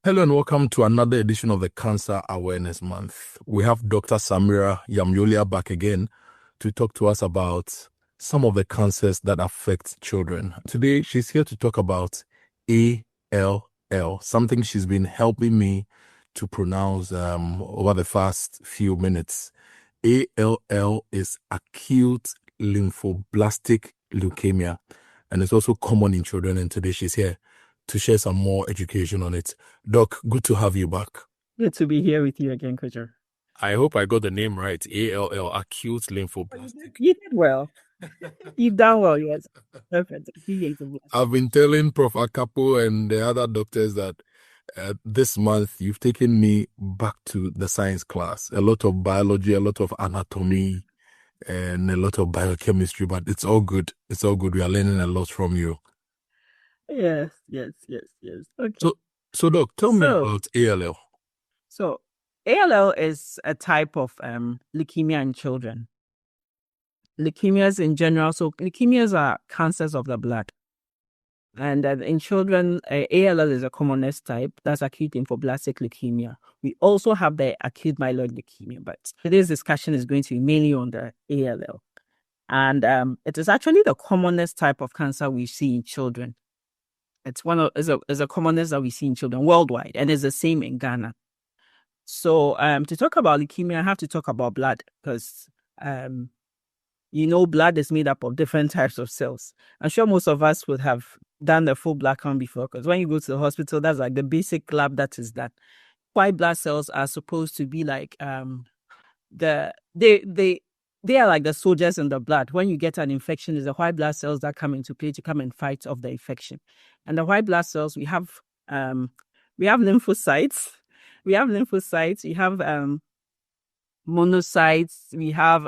Hello and welcome to another edition of the Cancer Awareness Month. We have Dr. Samira Yamyolia back again to talk to us about some of the cancers that affect children. Today, she's here to talk about ALL, something she's been helping me to pronounce over the past few minutes. ALL is acute lymphoblastic leukemia, and it's also common in children. And today she's here to share some more education on it. Doc, good to have you back. Good to be here with you again, Kojo. I hope I got the name right. ALL, acute lymphoblastic. You did well. You've done well, yes. Perfect. I've been telling Prof. Akapo and the other doctors that this month you've taken me back to the science class. A lot of biology, a lot of anatomy, and a lot of biochemistry, but it's all good. It's all good. We are learning a lot from you. Yes. Okay. So Doc, tell me about ALL. So ALL is a type of leukemia in children. Leukemias in general. So leukemias are cancers of the blood. And in children, ALL is a commonest type. That's acute lymphoblastic leukemia. We also have the acute myeloid leukemia, but today's discussion is going to be mainly on the ALL. And it is actually the commonest type of cancer we see in children. It's a commonest that we see in children worldwide, and it's the same in Ghana. So to talk about leukemia, I have to talk about blood because blood is made up of different types of cells. I'm sure most of us would have done the full blood count before, because when you go to the hospital, that's like the basic lab that is done. White blood cells are supposed to be like they are like the soldiers in the blood. When you get an infection, it's the white blood cells that come into play to come and fight off the infection. And the white blood cells, we have lymphocytes. We have monocytes. We have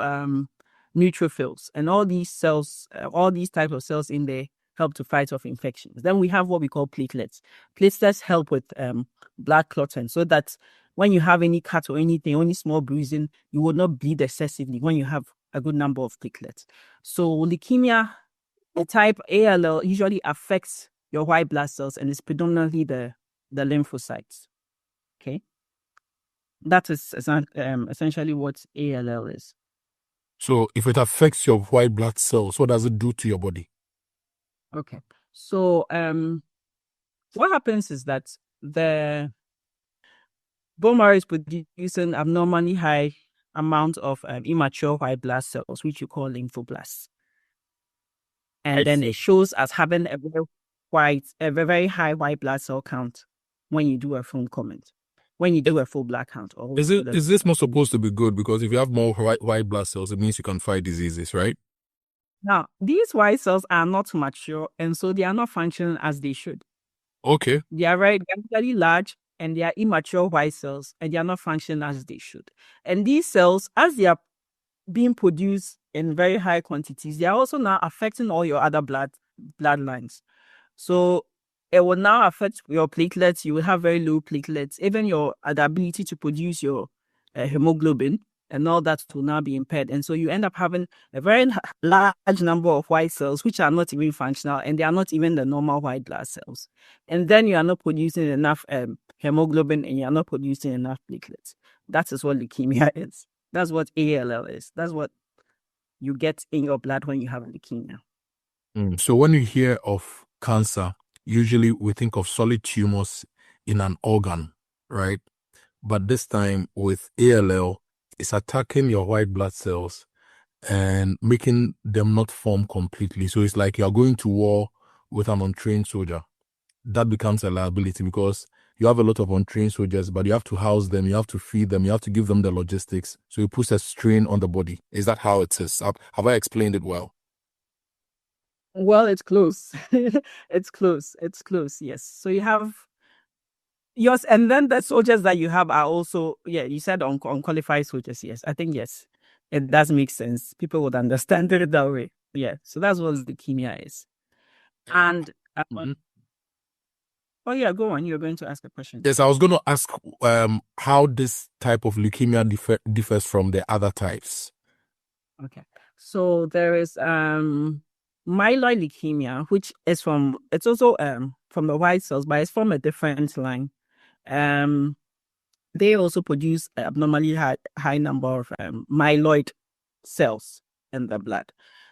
neutrophils, and all these cells, all these types of cells in there help to fight off infections. Then we have what we call platelets. Platelets help with blood clotting, so that when you have any cut or anything, any small bruising, you will not bleed excessively when you have a good number of platelets. So leukemia, the type ALL, usually affects your white blood cells, and it's predominantly the lymphocytes. Okay, that is essentially what ALL is. So if it affects your white blood cells, what does it do to your body? Okay, so what happens is that the bone marrow is producing abnormally high amount of immature white blood cells, which you call lymphoblasts. And then it shows as having a very high white blood cell count when you do a full comment. When you do a full blood count. Is this not supposed to be good? Because if you have more white blood cells, it means you can fight diseases, right? Now, these white cells are not mature, and so they are not functioning as they should. Okay. They are very large, and they are immature white cells, and they are not functioning as they should. And these cells, as they are being produced in very high quantities, they are also now affecting all your other bloodlines. So it will now affect your platelets. You will have very low platelets. Even your ability to produce your hemoglobin and all that will now be impaired. And so you end up having a very large number of white cells, which are not even functional, and they are not even the normal white blood cells. And then you are not producing enough hemoglobin, and you are not producing enough platelets. That is what leukemia is. That's what ALL is. That's what you get in your blood when you have leukemia. So when you hear of cancer, usually we think of solid tumors in an organ, right? But this time with ALL, it's attacking your white blood cells and making them not form completely. So it's like you're going to war with an untrained soldier. That becomes a liability because you have a lot of untrained soldiers, but you have to house them, you have to feed them, you have to give them the logistics. So it puts a strain on the body. Is that how it is? Have I explained it well? Well, it's close. It's close. Yes. So you have yours, and then the soldiers that you have are also, you said unqualified soldiers. Yes, I think yes, it does make sense. People would understand it that way. Yeah. So that's what leukemia is. And oh yeah, go on. You're going to ask a question. Yes, I was going to ask how this type of leukemia differs from the other types. Okay. So there is myeloid leukemia, which is it's also from the white cells, but it's from a different line. They also produce abnormally high number of myeloid cells in the blood.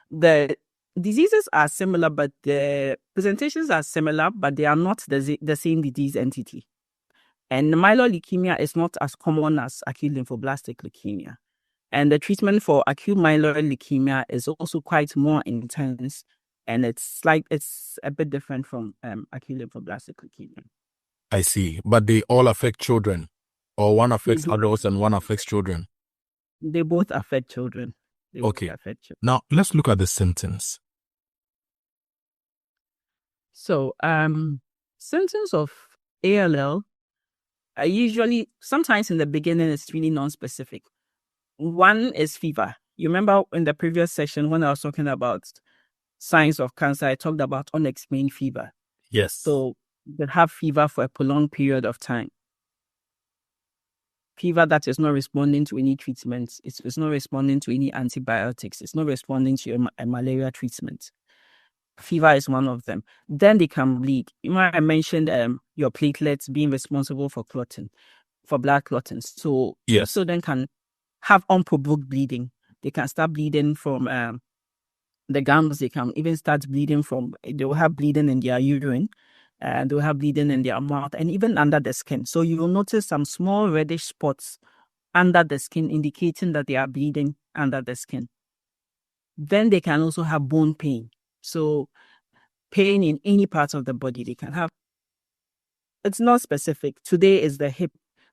The diseases are similar, but the presentations are similar, but they are not the same disease entity. And myeloid leukemia is not as common as acute lymphoblastic leukemia. And the treatment for acute myeloid leukemia is also quite more intense, and it's a bit different from acute lymphoblastic leukemia. I see. But they all affect children, or one affects adults and one affects children? They both affect children. Okay. Now, let's look at the symptoms. So, symptoms of ALL are usually, sometimes in the beginning, it's really non-specific. One is fever. You remember in the previous session when I was talking about signs of cancer, I talked about unexplained fever. Yes. So they have fever for a prolonged period of time. Fever that is not responding to any treatments. It's not responding to any antibiotics. It's not responding to a malaria treatment. Fever is one of them. Then they can bleed. You know, I mentioned your platelets being responsible for clotting, for blood clotting. So yes, children can have unprovoked bleeding. They can start bleeding from the gums. They can even start bleeding from, they will have bleeding in their urine, and they will have bleeding in their mouth and even under the skin. So you will notice some small reddish spots under the skin, indicating that they are bleeding under the skin. Then they can also have bone pain. So pain in any part of the body they can have. It's not specific. Today is the hip,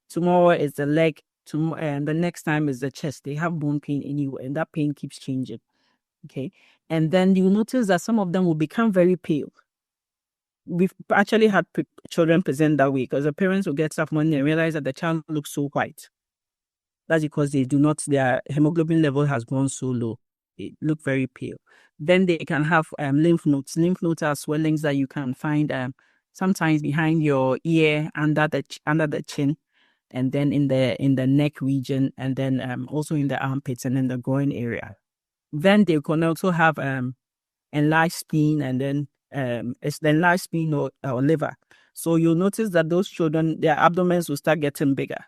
tomorrow is the leg, and the next time is the chest. They have bone pain anywhere, and that pain keeps changing. Okay. And then you notice that some of them will become very pale. We've actually had children present that way because the parents will get stuff when they realize that the child looks so white. That's because their hemoglobin level has gone so low. They look very pale. Then they can have lymph nodes. Lymph nodes are swellings that you can find sometimes behind your ear, under the chin, and then in the neck region, and then also in the armpits and in the groin area. Then they can also have enlarged spleen, and then it's the enlarged spleen or liver. So you'll notice that those children, their abdomens will start getting bigger.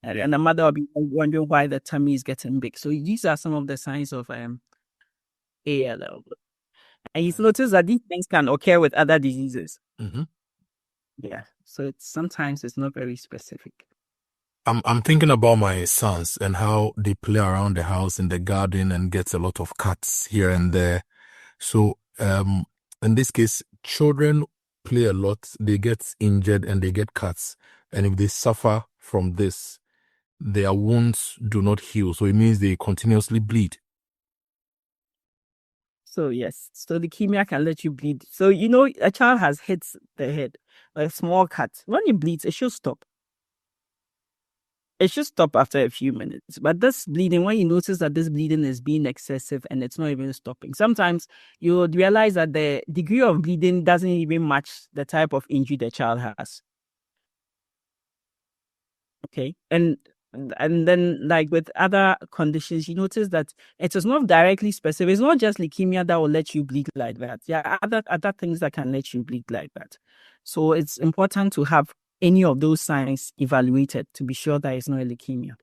And the mother will be wondering why the tummy is getting big. So these are some of the signs of ALL. And you've noticed that these things can occur with other diseases. Mm-hmm. Yeah. So sometimes it's not very specific. I'm thinking about my sons and how they play around the house in the garden and get a lot of cuts here and there. So in this case, children play a lot, they get injured and they get cuts. And if they suffer from this, their wounds do not heal. So it means they continuously bleed. So yes, so leukemia can let you bleed. So a child has hit the head, a small cut. When it bleeds, it should stop. It should stop after a few minutes. But this bleeding, when you notice that this bleeding is being excessive and it's not even stopping, sometimes you would realize that the degree of bleeding doesn't even match the type of injury the child has. Okay. And then, like with other conditions, you notice that it is not directly specific. It's not just leukemia that will let you bleed like that. There are other things that can let you bleed like that. So it's important to have any of those signs evaluated to be sure that it's not a leukemia.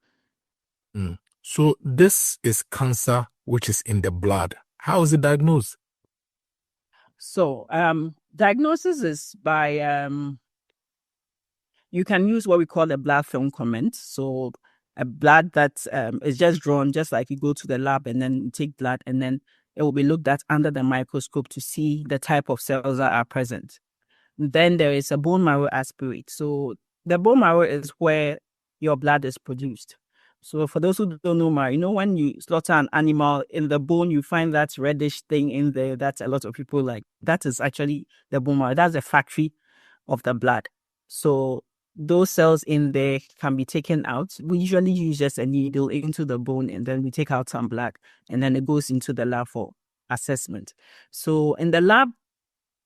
So this is cancer which is in the blood. How is it diagnosed? So diagnosis is by you can use what we call a blood film comment. So a blood that is just drawn, just like you go to the lab and then you take blood, and then it will be looked at under the microscope to see the type of cells that are present. Then there is a bone marrow aspirate. So the bone marrow is where your blood is produced. So for those who don't know marrow, when you slaughter an animal, in the bone, you find that reddish thing in there that a lot of people like. That is actually the bone marrow. That's the factory of the blood. So those cells in there can be taken out. We usually use just a needle into the bone, and then we take out some blood, and then it goes into the lab for assessment. So in the lab,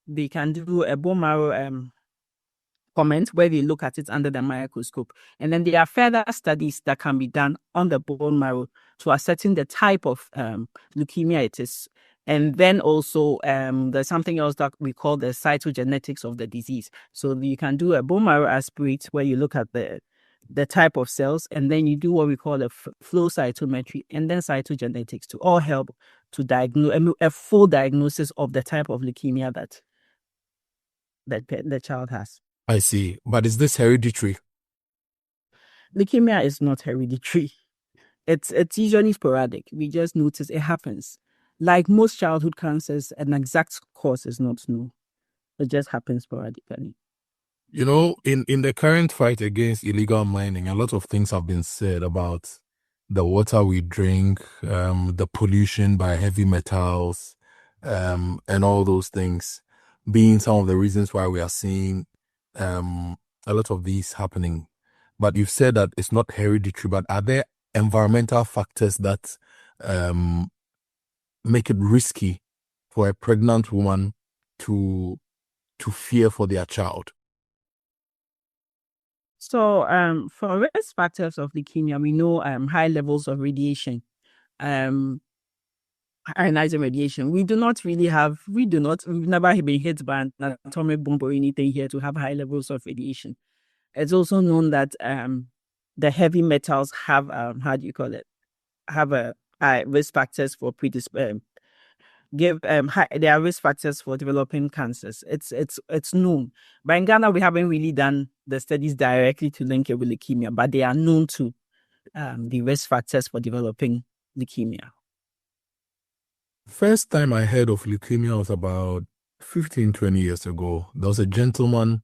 they can do a bone marrow comment where they look at it under the microscope. And then there are further studies that can be done on the bone marrow to ascertain the type of leukemia it is. And then also there's something else that we call the cytogenetics of the disease. So you can do a bone marrow aspirate where you look at the type of cells, and then you do what we call a flow cytometry and then cytogenetics to all help to diagnose a full diagnosis of the type of leukemia that the child has. I see. But is this hereditary? Leukemia is not hereditary. It's usually sporadic. We just notice it happens. Like most childhood cancers, an exact cause is not known. It just happens sporadically. You know, in the current fight against illegal mining, a lot of things have been said about the water we drink, the pollution by heavy metals, and all those things being some of the reasons why we are seeing a lot of these happening. But you've said that it's not hereditary, but are there environmental factors that make it risky for a pregnant woman to fear for their child? So for risk factors of leukemia, we know high levels of radiation, ionizing radiation. We've never been hit by an atomic bomb or anything here to have high levels of radiation. It's also known that the heavy metals have have a risk factors for there are risk factors for developing cancers. It's known. But in Ghana, we haven't really done the studies directly to link it with leukemia, but they are known to the risk factors for developing leukemia. First time I heard of leukemia was about 15, 20 years ago. There was a gentleman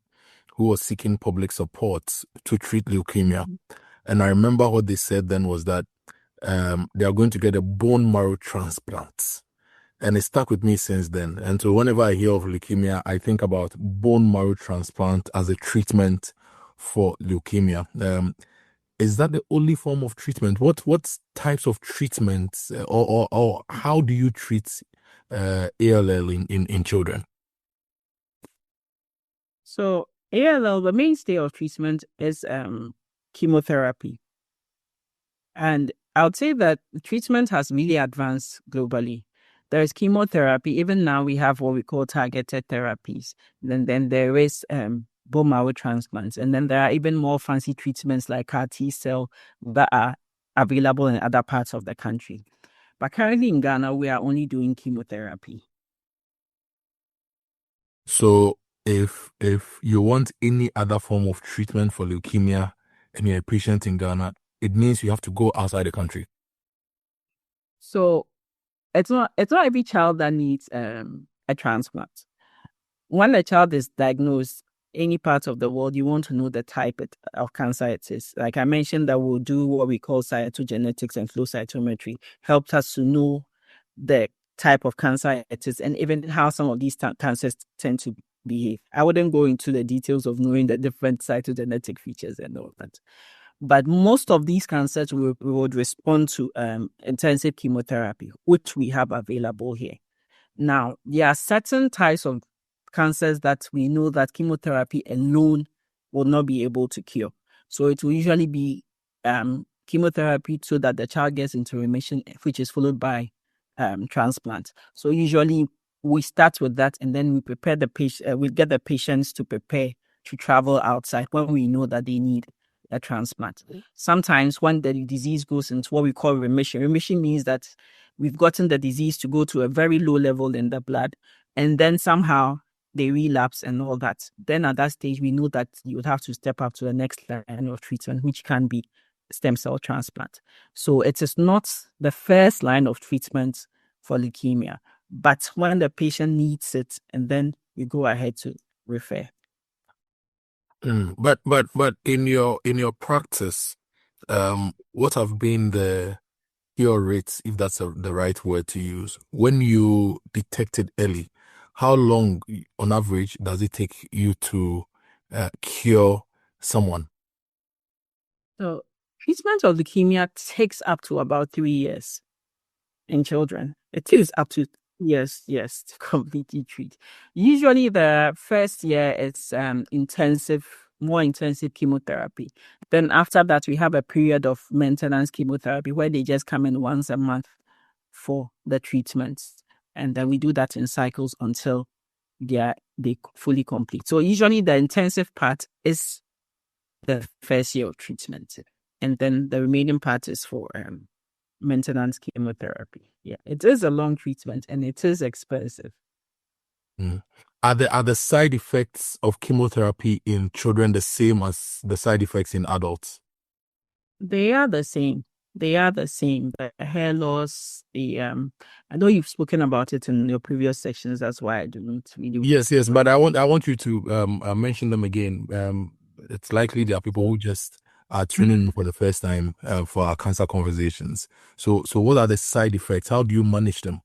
who was seeking public support to treat leukemia. And I remember what they said then was that they are going to get a bone marrow transplant. And it stuck with me since then. And so whenever I hear of leukemia, I think about bone marrow transplant as a treatment for leukemia. Is that the only form of treatment? What types of treatments or how do you treat ALL in children? So ALL, the mainstay of treatment is chemotherapy. And I would say that the treatment has really advanced globally. There's chemotherapy. Even now we have what we call targeted therapies. Then there is bone marrow transplants. And then there are even more fancy treatments like CAR T-cell that are available in other parts of the country. But currently in Ghana, we are only doing chemotherapy. So if you want any other form of treatment for leukemia and you're a patient in Ghana, it means you have to go outside the country. So it's not every child that needs a transplant. When a child is diagnosed any part of the world, you want to know the type of cancer it is. Like I mentioned, that we'll do what we call cytogenetics and flow cytometry, helps us to know the type of cancer it is and even how some of these cancers tend to behave. I wouldn't go into the details of knowing the different cytogenetic features and all that. But most of these cancers would respond to intensive chemotherapy, which we have available here. Now, there are certain types of cancers that we know that chemotherapy alone will not be able to cure. So it will usually be chemotherapy so that the child gets into remission, which is followed by transplant. So usually we start with that and then we prepare the patient, we get the patients to prepare to travel outside when we know that they need a transplant. Sometimes when the disease goes into what we call remission means that we've gotten the disease to go to a very low level in the blood and then somehow they relapse and all that. Then at that stage, we know that you would have to step up to the next line of treatment, which can be stem cell transplant. So it is not the first line of treatment for leukemia, but when the patient needs it, and then you go ahead to refer. But in your practice, what have been the cure rates, if that's the right word to use, when you detect it early? How long, on average, does it take you to cure someone? So treatment of leukemia takes up to about 3 years in children. It takes up to yes to completely treat. Usually the first year is more intensive chemotherapy. Then after that, we have a period of maintenance chemotherapy where they just come in once a month for the treatments. And then we do that in cycles until they fully complete. So usually the intensive part is the first year of treatment. And then the remaining part is for maintenance chemotherapy. Yeah, it is a long treatment and it is expensive. Mm. Are the side effects of chemotherapy in children the same as the side effects in adults? They are the same. They are the same. The hair loss, I know you've spoken about it in your previous sections. That's why I don't really. Yes, but I want you to mention them again. It's likely there are people who just are tuning in for the first time for our cancer conversations. So what are the side effects? How do you manage them?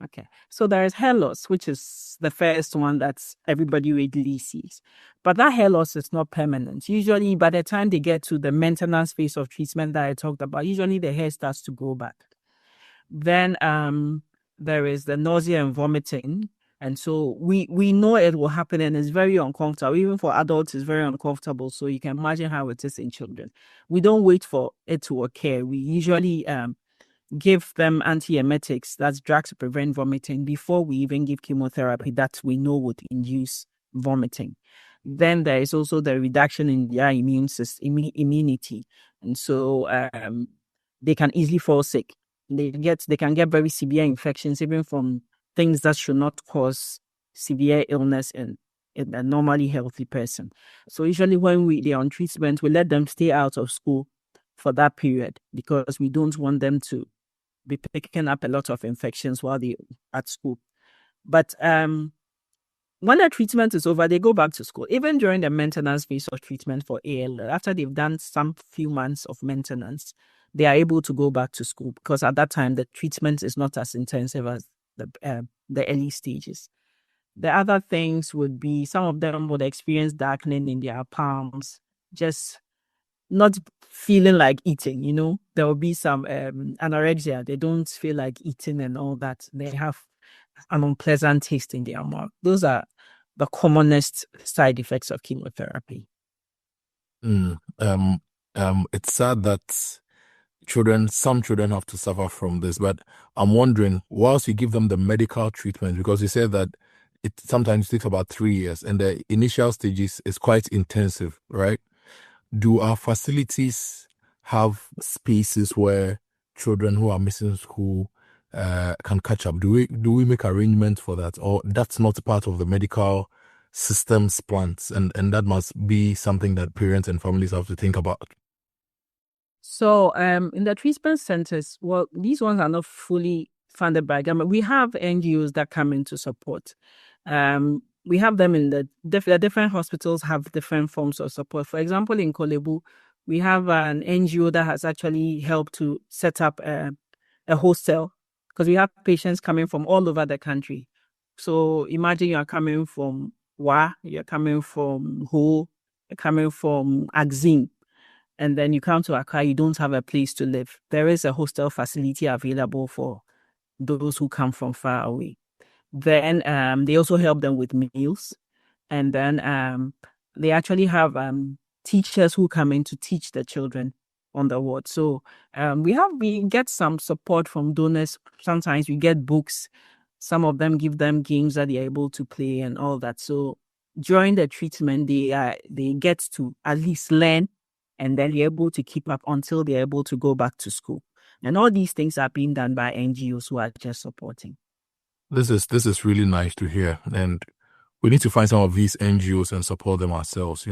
Okay, so there is hair loss, which is the first one that everybody readily sees. But that hair loss is not permanent. Usually, by the time they get to the maintenance phase of treatment that I talked about, usually the hair starts to grow back. Then there is the nausea and vomiting. And so we know it will happen and it's very uncomfortable. Even for adults, it's very uncomfortable. So you can imagine how it is in children. We don't wait for it to occur. We usually give them antiemetics, that's drugs to prevent vomiting, before we even give chemotherapy that we know would induce vomiting. Then there is also the reduction in their immune system, immunity. And so they can easily fall sick. They can get very severe infections, even from things that should not cause severe illness in a normally healthy person. So usually when they're on treatment, we let them stay out of school for that period because we don't want them to be picking up a lot of infections while they're at school. But when the treatment is over, they go back to school. Even during the maintenance phase of treatment for AL, after they've done some few months of maintenance, they are able to go back to school because at that time, the treatment is not as intensive as the early stages. The other things would be some of them would experience darkening in their palms, just not feeling like eating, there will be some anorexia. They don't feel like eating and all that. They have an unpleasant taste in their mouth. Those are the commonest side effects of chemotherapy. It's sad that some children have to suffer from this, but I'm wondering, whilst you give them the medical treatment, because you said that it sometimes takes about 3 years and the initial stages is quite intensive, right? Do our facilities have spaces where children who are missing school can catch up? Do we make arrangements for that, or that's not part of the medical system's plans, and that must be something that parents and families have to think about? So in the treatment centers, well, these ones are not fully funded by government. We have NGOs that come in to support. We have them in the different hospitals have different forms of support. For example, in Korle-Bu, we have an NGO that has actually helped to set up a hostel because we have patients coming from all over the country. So imagine you are coming from Wa, you're coming from Ho, you're coming from Axim, and then you come to Accra, you don't have a place to live. There is a hostel facility available for those who come from far away. Then they also help them with meals. And then they actually have teachers who come in to teach the children on the ward. So we get some support from donors. Sometimes we get books. Some of them give them games that they're able to play and all that. So during the treatment, they get to at least learn, and then they're able to keep up until they're able to go back to school. And all these things are being done by NGOs who are just supporting. This is really nice to hear, and we need to find some of these NGOs and support them ourselves.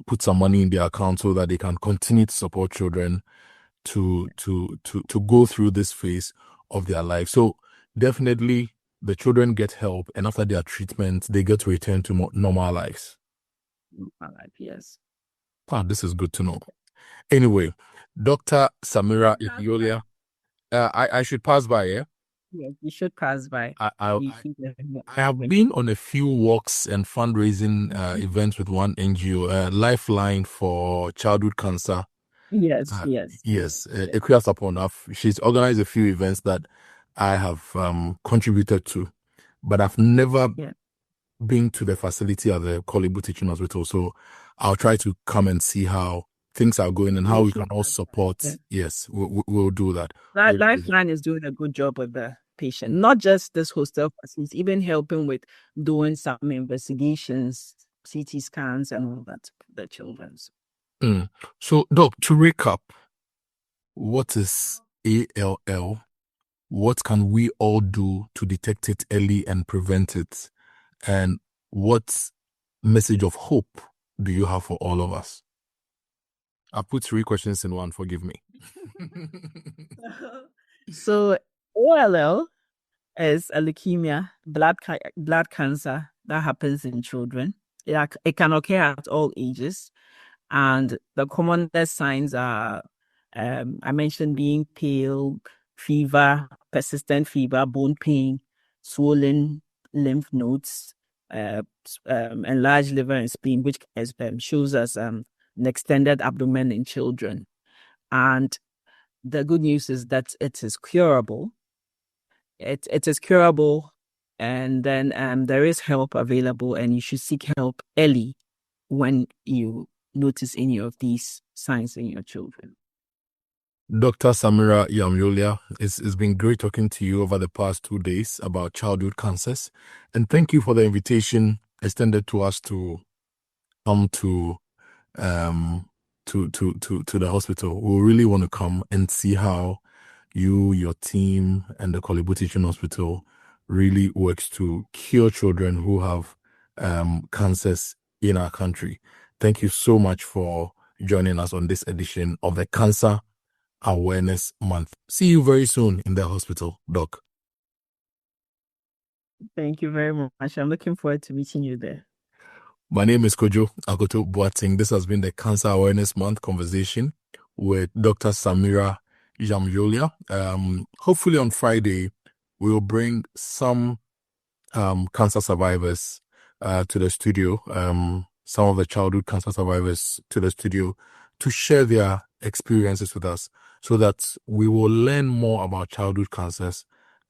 Put some money in their account so that they can continue to support children to go through this phase of their life. So definitely, the children get help, and after their treatment, they get to return to normal lives. Normal life, yes. This is good to know. Anyway, Dr. Samira Yamyolia, I should pass by, yeah? Yes, you should pass by. I have been on a few walks and fundraising events with one NGO, Lifeline for childhood cancer. Yes. Equias upon her. She's organized a few events that I have contributed to, but I've never been to the facility at the Korle-Bu Teaching Hospital. So I'll try to come and see how things are going and how we can all Lifeline. support. Yeah. Yes, we'll do that. Lifeline is doing a good job with the patient, not just this hostel facilities, even helping with doing some investigations, CT scans, and all that for the children's. So, Doc, to recap, what is ALL? What can we all do to detect it early and prevent it? And what message of hope do you have for all of us? I put 3 questions in one, forgive me. So ALL is a leukemia, blood cancer that happens in children. It can occur at all ages. And the commonest signs are, I mentioned being pale, fever, persistent fever, bone pain, swollen lymph nodes, enlarged liver and spleen, which shows us an extended abdomen in children. And the good news is that it is curable. It is curable, and then there is help available, and you should seek help early when you notice any of these signs in your children. Dr. Samira Yamyolia, it's been great talking to you over the past 2 days about childhood cancers. And thank you for the invitation extended to us to come to the hospital. We really want to come and see how you, your team, and the Korle-Bu Teaching Hospital really works to cure children who have cancers in our country. Thank you so much for joining us on this edition of the Cancer Awareness Month. See you very soon in the hospital, Doc. Thank you very much. I'm looking forward to meeting you there. My name is Kojo Akoto Boateng. This has been the Cancer Awareness Month conversation with Dr. Samira Yamyolia. Hopefully on Friday, we will bring some cancer survivors to the studio, some of the childhood cancer survivors to the studio to share their experiences with us so that we will learn more about childhood cancers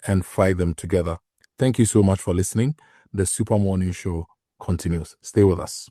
and fight them together. Thank you so much for listening. The Super Morning Show continues. Stay with us.